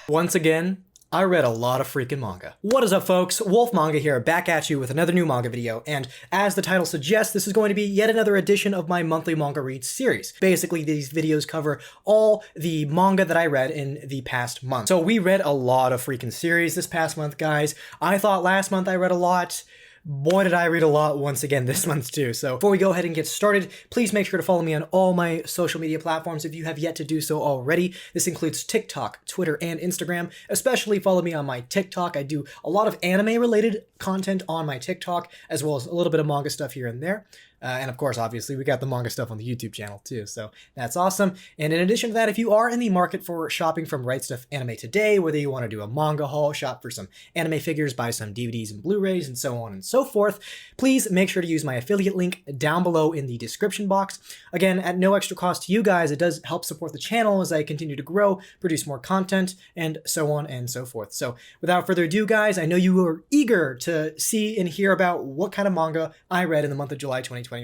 Once again, I read a lot of freaking manga. What is up, folks? Wolf Manga here, back at you with another new manga video, and as the title suggests, this is going to be yet another edition of my monthly manga read series. Basically, these videos cover all the manga that I read in the past month. So we read a lot of freaking series this past month, guys. I thought last month I read a lot. Boy, did I read a lot once again this month too. So before we go ahead and get started, please make sure to follow me on all my social media platforms if you have yet to do so already. This includes TikTok, Twitter, and Instagram. Especially follow me on my TikTok. I do a lot of anime-related content on my TikTok, as well as a little bit of manga stuff here and there. And of course, obviously, we got the manga stuff on the YouTube channel too, so that's awesome. And in addition to that, if you are in the market for shopping from Right Stuff Anime Today, whether you want to do a manga haul, shop for some anime figures, buy some DVDs and Blu-rays, and so on and so forth, please make sure to use my affiliate link down below in the description box. Again, at no extra cost to you guys, it does help support the channel as I continue to grow, produce more content, and so on and so forth. So without further ado, guys, I know you are eager to see and hear about what kind of manga I read in the month of July 2021.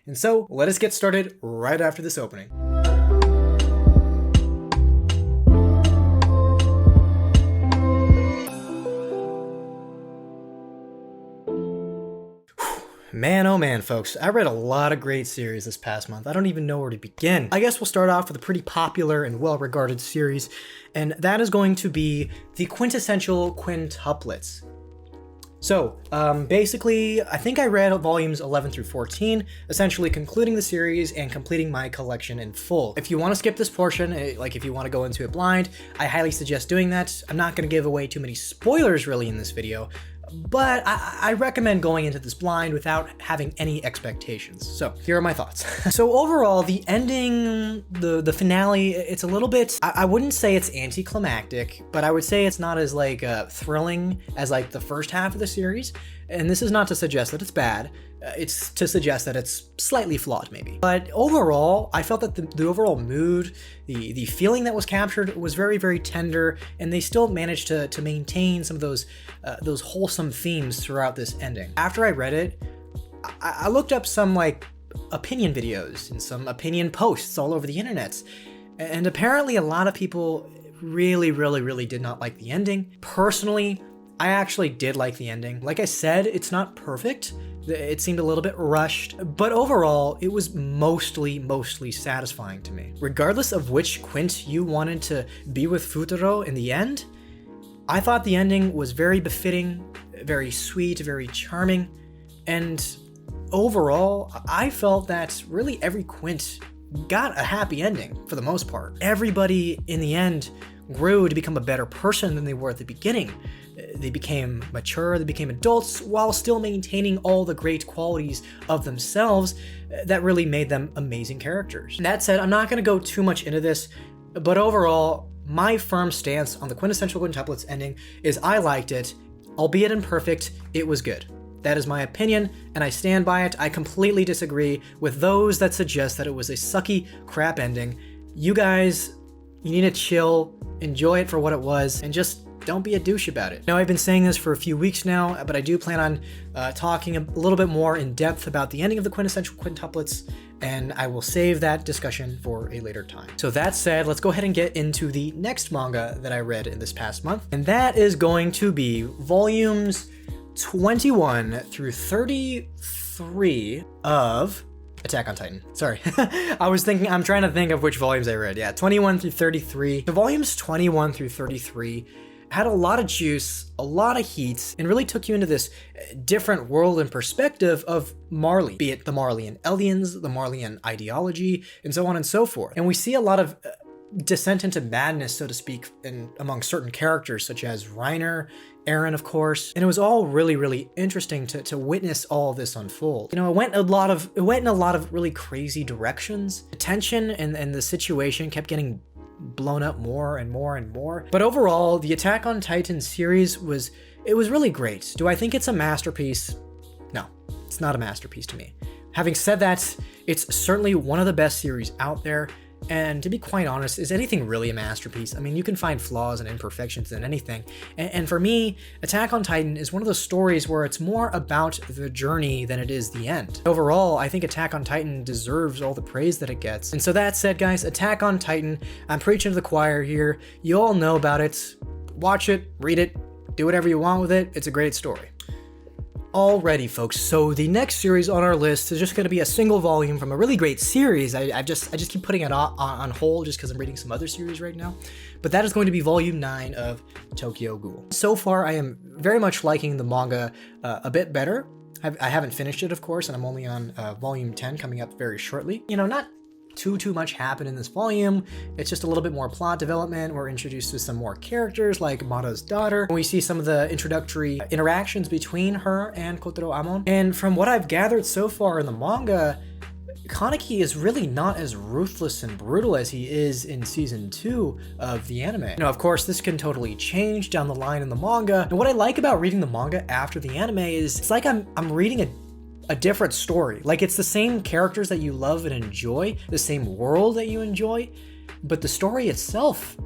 And so let us get started right after this opening. Man, oh man, folks, I read a lot of great series this past month. I don't even know where to begin. I guess we'll start off with a pretty popular and well-regarded series, and that is going to be the Quintessential Quintuplets. So, basically, I think I read volumes 11 through 14, essentially concluding the series and completing my collection in full. If you want to skip this portion, like if you want to go into it blind, I highly suggest doing that. I'm not going to give away too many spoilers really in this video, but I recommend going into this blind without having any expectations. So here are my thoughts. So overall, the ending, the finale, it's a little bit, I wouldn't say it's anticlimactic, but I would say it's not as like thrilling as like the first half of the series. And this is not to suggest that it's bad. It's to suggest that it's slightly flawed, maybe. But overall, I felt that the overall mood, the feeling that was captured was very, very tender, and they still managed to maintain some of those wholesome themes throughout this ending. After I read it, I looked up some like opinion videos and some opinion posts all over the internet, and apparently a lot of people really did not like the ending. Personally, I actually did like the ending. Like I said, it's not perfect. It seemed a little bit rushed, but overall, it was mostly satisfying to me. Regardless of which Quint you wanted to be with Futaro in the end, I thought the ending was very befitting, very sweet, very charming, and overall, I felt that really every Quint got a happy ending for the most part. Everybody in the end grew to become a better person than they were at the beginning. They became mature, they became adults, while still maintaining all the great qualities of themselves that really made them amazing characters. That said, I'm not going to go too much into this, but overall, my firm stance on the Quintessential Quintuplets ending is I liked it, albeit imperfect, it was good. That is my opinion, and I stand by it. I completely disagree with those that suggest that it was a sucky crap ending. You guys, you need to chill, enjoy it for what it was, and just don't be a douche about it. Now, I've been saying this for a few weeks now, but I do plan on talking a little bit more in depth about the ending of the Quintessential Quintuplets, and I will save that discussion for a later time. So that said, let's go ahead and get into the next manga that I read in this past month, and that is going to be volumes 21 through 33 of Attack on Titan. Sorry. I'm trying to think of which volumes I read. Yeah, 21 through 33. The volumes 21 through 33 had a lot of juice, a lot of heat, and really took you into this different world and perspective of Marley, be it the Marleyan aliens, the Marleyan ideology, and so on and so forth. And we see a lot of descent into madness, so to speak, among certain characters such as Reiner, Eren, of course, and it was all really interesting to witness all of this unfold. You know, it went in a lot of really crazy directions. The tension and the situation kept getting blown up more and more. But overall, the Attack on Titan series was really great. Do I think it's a masterpiece? No, it's not a masterpiece to me. Having said that, it's certainly one of the best series out there. And to be quite honest, is anything really a masterpiece? I mean, you can find flaws and imperfections in anything. And for me, Attack on Titan is one of those stories where it's more about the journey than it is the end. Overall, I think Attack on Titan deserves all the praise that it gets. And so that said, guys, Attack on Titan, I'm preaching to the choir here. You all know about it. Watch it, read it, do whatever you want with it. It's a great story. Alrighty, folks, so the next series on our list is just going to be a single volume from a really great series. I just keep putting it on hold just because I'm reading some other series right now. But that is going to be volume 9 of Tokyo Ghoul. So far, I am very much liking the manga a bit better. I haven't finished it, of course, and I'm only on volume 10 coming up very shortly. You know, not too much happened in this volume. It's just a little bit more plot development. We're introduced to some more characters like Mata's daughter. We see some of the introductory interactions between her and Kotaro Amon. And from what I've gathered so far in the manga, Kaneki is really not as ruthless and brutal as he is in season 2 of the anime. You know, of course, this can totally change down the line in the manga. And what I like about reading the manga after the anime is it's like I'm reading a different story. Like, it's the same characters that you love and enjoy, the same world that you enjoy, but the story itself,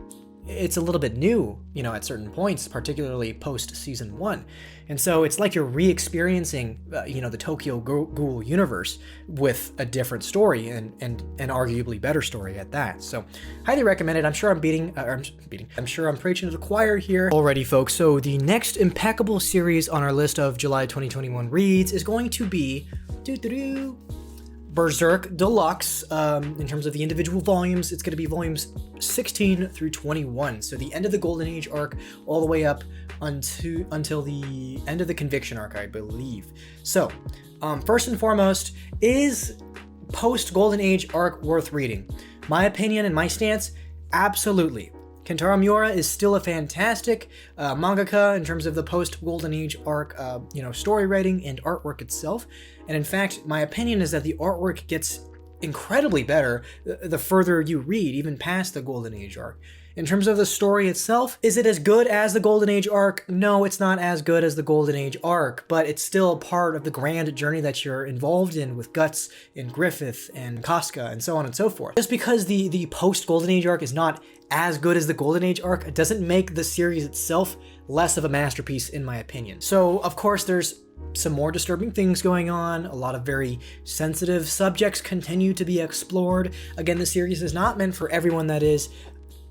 it's a little bit new, you know, at certain points, particularly post season 1. And so it's like you're re-experiencing, you know, the Tokyo Ghoul universe with a different story and an arguably better story at that. So highly recommended. I'm sure I'm sure I'm preaching to the choir here. Alrighty, folks. So the next impeccable series on our list of July 2021 reads is going to be Berserk Deluxe. In terms of the individual volumes, it's going to be volumes 16 through 21. So the end of the Golden Age arc all the way up until the end of the Conviction arc, I believe. So first and foremost, is post Golden Age arc worth reading? My opinion and my stance, absolutely. Kentaro Miura is still a fantastic mangaka in terms of the post-Golden Age arc, you know, story writing and artwork itself. And in fact, my opinion is that the artwork gets incredibly better the further you read, even past the Golden Age arc. In terms of the story itself, is it as good as the Golden Age arc? No, it's not as good as the Golden Age arc, but it's still part of the grand journey that you're involved in with Guts and Griffith and Casca and so on and so forth. Just because the post-Golden Age arc is not as good as the Golden Age arc, it doesn't make the series itself less of a masterpiece, in my opinion. So, of course, there's some more disturbing things going on. A lot of very sensitive subjects continue to be explored. Again, the series is not meant for everyone, that is.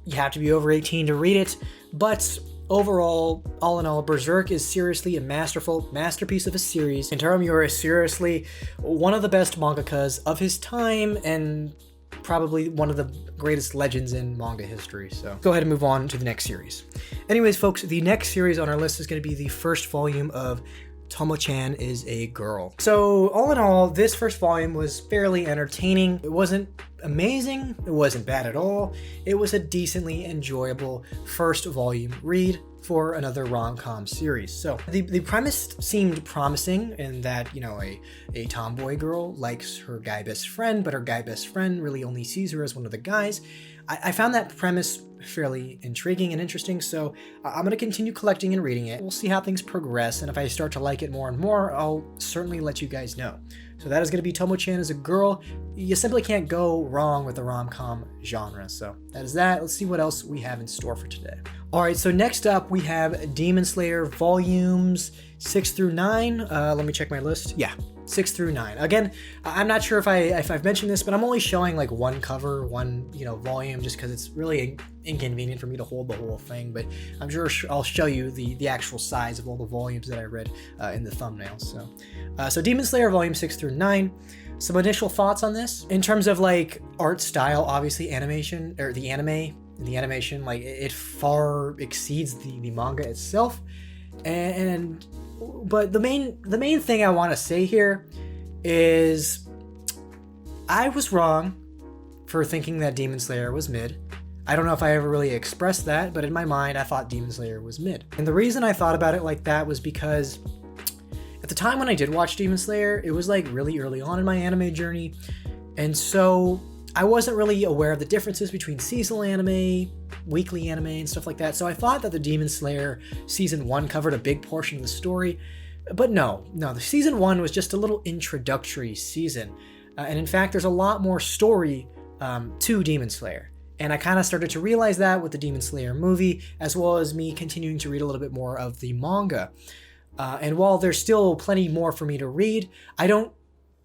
You have to be over 18 to read it, but overall, all in all, Berserk is seriously a masterpiece of a series. Kentaro Miura is seriously one of the best mangakas of his time and probably one of the greatest legends in manga history. So go ahead and move on to the next series. Anyways, folks, the next series on our list is going to be the first volume of Tomo-chan is a Girl. So all in all, this first volume was fairly entertaining. It wasn't amazing, it wasn't bad at all. It was a decently enjoyable first volume read for another rom-com series. So the premise seemed promising in that, you know, a tomboy girl likes her guy best friend, but her guy best friend really only sees her as one of the guys. I found that premise fairly intriguing and interesting, so I'm going to continue collecting and reading it. We'll see how things progress, and if I start to like it more and more, I'll certainly let you guys know. So that is going to be Tomo-chan as a Girl. You simply can't go wrong with the rom-com genre. So that is that. Let's see what else we have in store for today. Alright, so next up we have Demon Slayer volumes 6 through 9. Let me check my list. Yeah, 6 through 9. Again, I'm not sure if I've mentioned this, but I'm only showing like one cover, one, you know, volume, just because it's really inconvenient for me to hold the whole thing. But I'm sure I'll show you the actual size of all the volumes that I read in the thumbnail. So Demon Slayer volume 6 through 9. Some initial thoughts on this in terms of like art style. Obviously, animation or the animation, like it far exceeds the manga itself. But the main thing I want to say here is I was wrong for thinking that Demon Slayer was mid. I don't know if I ever really expressed that, but in my mind I thought Demon Slayer was mid. And the reason I thought about it like that was because at the time when I did watch Demon Slayer, it was like really early on in my anime journey, and so I wasn't really aware of the differences between seasonal anime, weekly anime, and stuff like that. So I thought that the Demon Slayer season 1 covered a big portion of the story, but no, the season 1 was just a little introductory season. And in fact, there's a lot more story to Demon Slayer. And I kind of started to realize that with the Demon Slayer movie, as well as me continuing to read a little bit more of the manga. And while there's still plenty more for me to read, I don't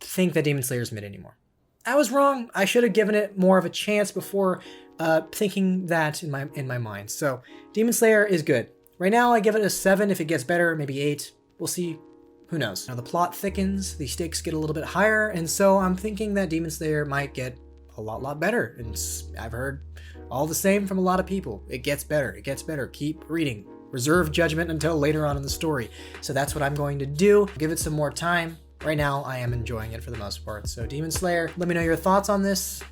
think that Demon Slayer's mid anymore. I was wrong. I should have given it more of a chance before thinking that in my mind. So Demon Slayer is good. Right now I give it a 7. If it gets better, maybe 8. We'll see. Who knows? Now the plot thickens, the stakes get a little bit higher, and so I'm thinking that Demon Slayer might get a lot better. And I've heard all the same from a lot of people. It gets better. It gets better. Keep reading. Reserve judgment until later on in the story. So that's what I'm going to do. Give it some more time. Right now, I am enjoying it for the most part. So Demon Slayer, let me know your thoughts on this.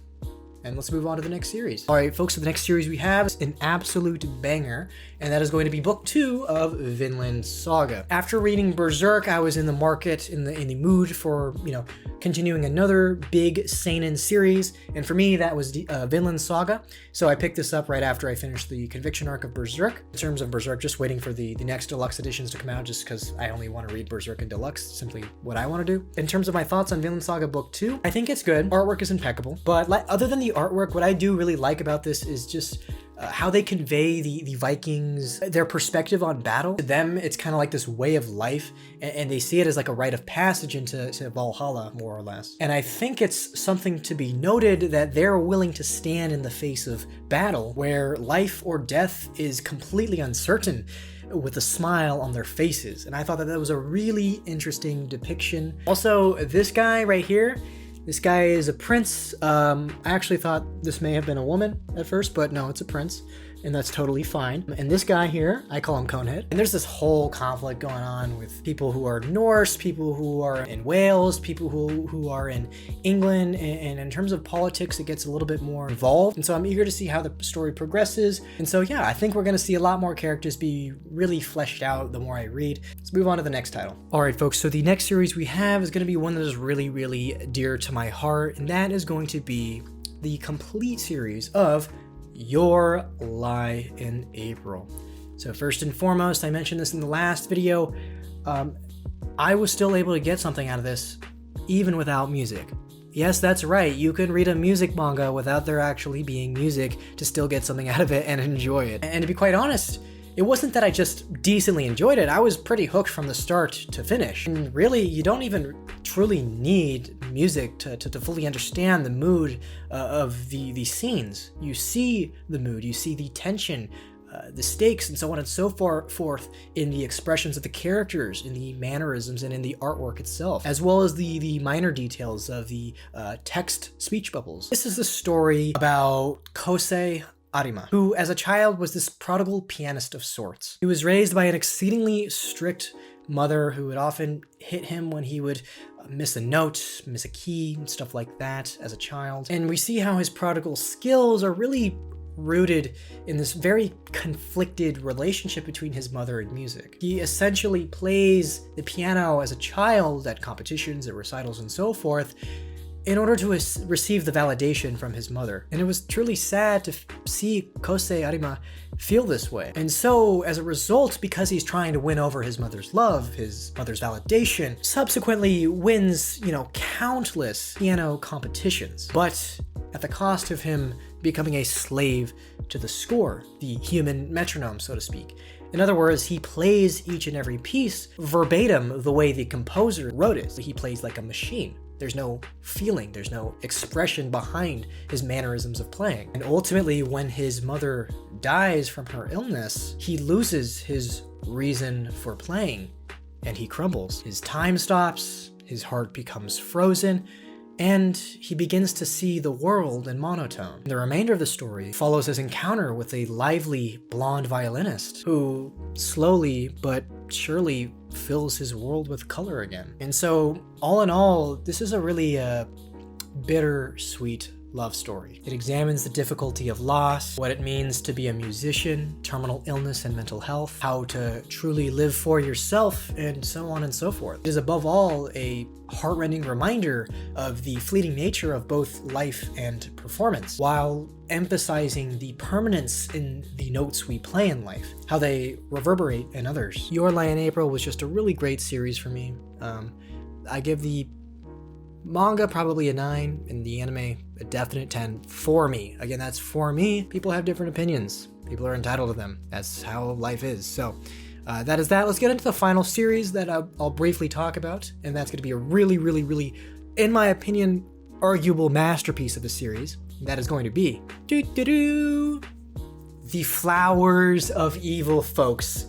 And let's move on to the next series. All right, folks, so the next series we have is an absolute banger, and that is going to be book 2 of Vinland Saga. After reading Berserk, I was in the market, in the mood for, continuing another big seinen series, and for me, that was Vinland Saga. So I picked this up right after I finished the Conviction arc of Berserk. In terms of Berserk, just waiting for the next deluxe editions to come out, just because I only want to read Berserk in deluxe, simply what I want to do. In terms of my thoughts on Vinland Saga book 2, I think it's good. Artwork is impeccable, but other than the artwork, what I do really like about this is just how they convey the Vikings, their perspective on battle. To them, it's kind of like this way of life, and they see it as like a rite of passage into Valhalla, more or less. And I think it's something to be noted that they're willing to stand in the face of battle, where life or death is completely uncertain, with a smile on their faces. And I thought that was a really interesting depiction. Also, this guy right here, this guy is a prince. I actually thought this may have been a woman at first, but no, it's a prince, and that's totally fine. And this guy here, I call him Conehead. And there's this whole conflict going on with people who are Norse, people who are in Wales, people who are in England, and in terms of politics, it gets a little bit more involved. And so I'm eager to see how the story progresses. And so yeah, I think we're gonna see a lot more characters be really fleshed out the more I read. Let's move on to the next title. All right, folks, so the next series we have is gonna be one that is really, really dear to my heart, and that is going to be the complete series of Your Lie in April. So first and foremost, I mentioned this in the last video, I was still able to get something out of this even without music. Yes, that's right, you can read a music manga without there actually being music to still get something out of it and enjoy it. And to be quite honest, it wasn't that I just decently enjoyed it, I was pretty hooked from the start to finish. And really, you don't even truly need music to fully understand the mood of the scenes. You see the mood, you see the tension, the stakes, and so on and so forth in the expressions of the characters, in the mannerisms, and in the artwork itself, as well as the minor details of the text speech bubbles. This is the story about Kosei Arima, who as a child was this prodigal pianist of sorts. He was raised by an exceedingly strict mother who would often hit him when he would miss a note, miss a key, and stuff like that as a child. And we see how his prodigal skills are really rooted in this very conflicted relationship between his mother and music. He essentially plays the piano as a child at competitions, at recitals, and so forth, in order to receive the validation from his mother. And it was truly sad to see Kosei Arima feel this way. And so, as a result, because he's trying to win over his mother's love, his mother's validation, subsequently wins, countless piano competitions. But at the cost of him becoming a slave to the score, the human metronome, so to speak. In other words, he plays each and every piece verbatim the way the composer wrote it. He plays like a machine. There's no feeling, there's no expression behind his mannerisms of playing. And ultimately, when his mother dies from her illness, he loses his reason for playing, and he crumbles. His time stops, his heart becomes frozen, and he begins to see the world in monotone. The remainder of the story follows his encounter with a lively blonde violinist who slowly but surely fills his world with color again. And so, all in all, this is a really bittersweet love story. It examines the difficulty of loss, what it means to be a musician, terminal illness and mental health, how to truly live for yourself, and so on and so forth. It is above all a heartrending reminder of the fleeting nature of both life and performance, while emphasizing the permanence in the notes we play in life, how they reverberate in others. Your Lie in April was just a really great series for me. I give the Manga, probably a 9, and the anime, a definite 10 for me. Again, that's for me. People have different opinions. People are entitled to them. That's how life is. So that is that. Let's get into the final series that I'll briefly talk about, and that's going to be a really, really, really, in my opinion, arguable masterpiece of the series. That is going to be The Flowers of Evil, folks.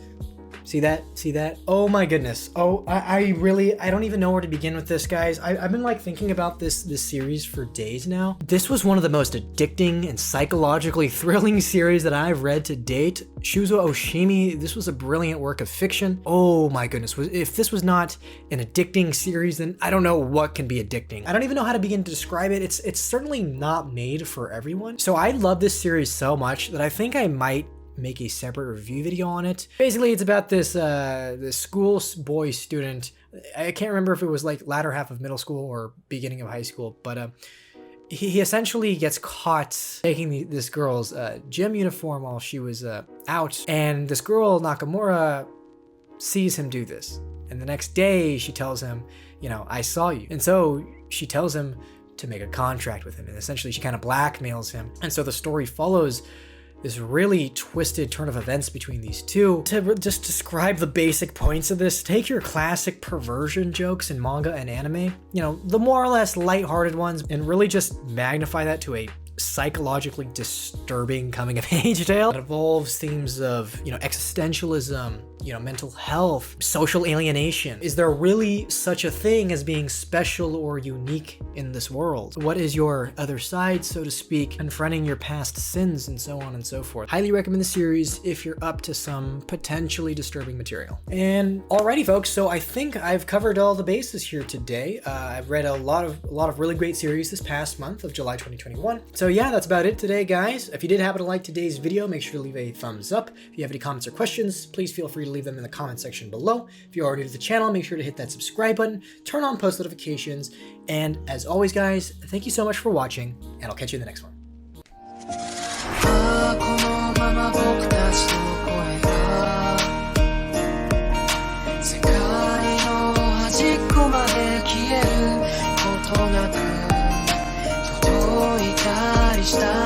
See that? See that? Oh my goodness. Oh, I don't even know where to begin with this, guys. I've been like thinking about this series for days now. This was one of the most addicting and psychologically thrilling series that I've read to date. Shuzo Oshimi, this was a brilliant work of fiction. Oh my goodness. If this was not an addicting series, then I don't know what can be addicting. I don't even know how to begin to describe it. It's certainly not made for everyone. So I love this series so much that I think I might make a separate review video on it. Basically, it's about this school boy student. I can't remember if it was like latter half of middle school or beginning of high school, but he essentially gets caught taking this girl's gym uniform while she was out, and this girl Nakamura sees him do this, and the next day she tells him, I saw you. And so she tells him to make a contract with him, and essentially she kind of blackmails him. And so the story follows this really twisted turn of events between these two. To just describe the basic points of this, take your classic perversion jokes in manga and anime, the more or less lighthearted ones, and really just magnify that to a psychologically disturbing coming of age tale. It involves themes of, existentialism, mental health, social alienation. Is there really such a thing as being special or unique in this world? What is your other side, so to speak, confronting your past sins, and so on and so forth? Highly recommend the series if you're up to some potentially disturbing material. And alrighty, folks, so I think I've covered all the bases here today. I've read a lot of really great series this past month of July 2021. So yeah, that's about it today, guys. If you did happen to like today's video, make sure to leave a thumbs up. If you have any comments or questions, please feel free to leave them in the comment section below. If you're already new to the channel, make sure to hit that subscribe button, turn on post notifications, and as always, guys, thank you so much for watching, and I'll catch you in the next one. Está